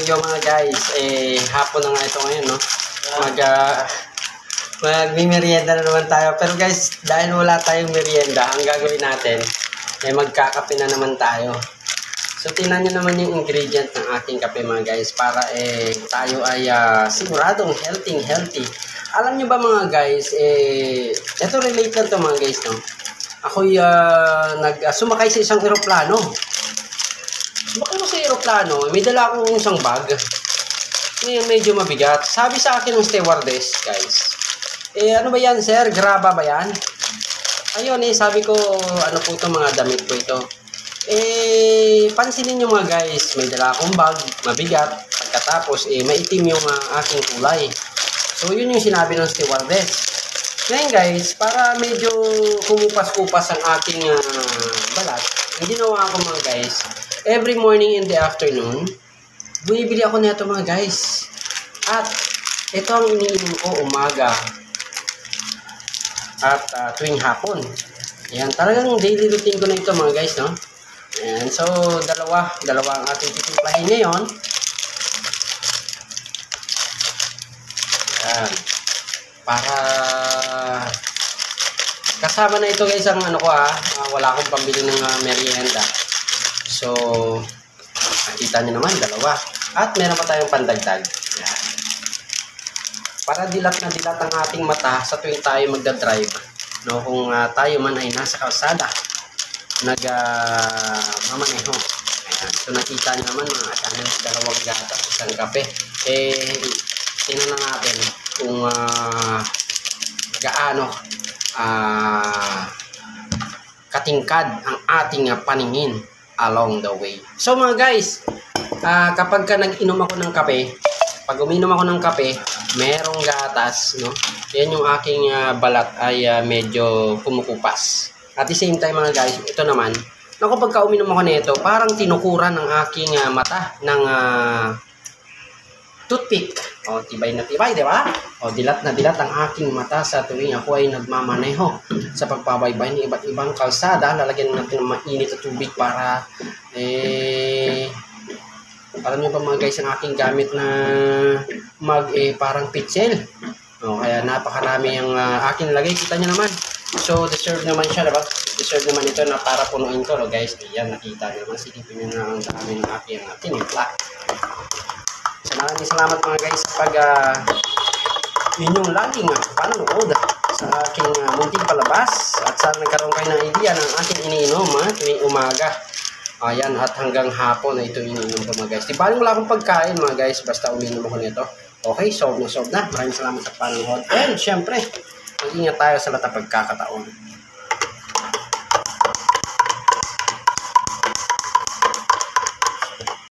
medyo mga guys, hapon na nga ito ngayon, no? Magmimerienda na naman tayo. Pero guys, dahil wala tayong merienda, ang gagawin natin, magkakape na naman tayo. So, tingnan nyo naman yung ingredient ng ating kape mga guys, para tayo ay siguradong healthy. Alam nyo ba mga guys, ito relate lang to mga guys, no? Ako'y sumakay sa isang eroplano. Sumakay ko sa eroplano, may dala akong isang bag. Ngayon, medyo mabigat. Sabi sa akin ng stewardess, guys, ano ba yan, sir? Graba ba yan? Ayun, sabi ko, ano po ito, mga damit po ito. Pansinin nyo mga guys, may dala akong bag, mabigat. Pagkatapos, maitim yung aking kulay. So, yun yung sinabi ng stewardess. Ngayon guys, para medyo kumupas-kupas ang ating balat, ang ginawa ko mga guys, every morning in the afternoon, bumibili ako nito mga guys. At ito ang iniinom ko umaga at tuwing hapon. Ayan, talagang daily routine ko na ito mga guys, no? Ayan, so dalawa ang ating titimplahin ngayon. Ayan. Para kasama na ito guys ang ano ko wala akong pambili ng merienda. So, nakita nyo naman, dalawa. At meron pa tayong pandagdag. Ayan. Para dilat na dilat ang ating mata sa tuwing tayo magdadrive. No, kung tayo man ay nasa kalsada, nagmamaneho. Ayan. So, nakita nyo naman mga channels, dalawang gatas, isang kape. Tingnan na natin kung gaano katingkad ang ating paningin along the way. So mga guys, kapag nag-inom ako ng kape, pag uminom ako ng kape, merong gatas, no? Yan yung aking balat ay medyo kumukupas. At the same time mga guys, ito naman, kapag uminom ako nito, parang tinukuran ng aking mata ng toothpick. O, tibay na tibay, di ba? O, dilat na dilat ang aking mata sa tuwing ako ay nagmamaneho sa pagpabaybay ng iba't ibang kalsada. Lalagyan natin ng mainit na tubig para, alam nyo ba mga guys, ang aking gamit na mug, parang pitzel. O, kaya napakarami ang aking lagay. Kita nyo naman. So, deserve naman siya, diba? Deserve naman ito na para punuin ko, no, guys. Ayan, nakita nyo naman. Silipin nyo na ang dami ng aking tinimpla. Maraming salamat mga guys sa pag inyong laging panonood sa aking munting palabas, at sana nagkaroon kayo ng idea ng aking iniinom tuwing umaga. Ayan, at hanggang hapon na ito iniinom ko mga guys. Di ba wala akong pagkain mga guys, basta umiinom ako nito. Okay, solve na. Maraming salamat sa panonood. And syempre, mag-ingat tayo sa lahat ng pagkakataon.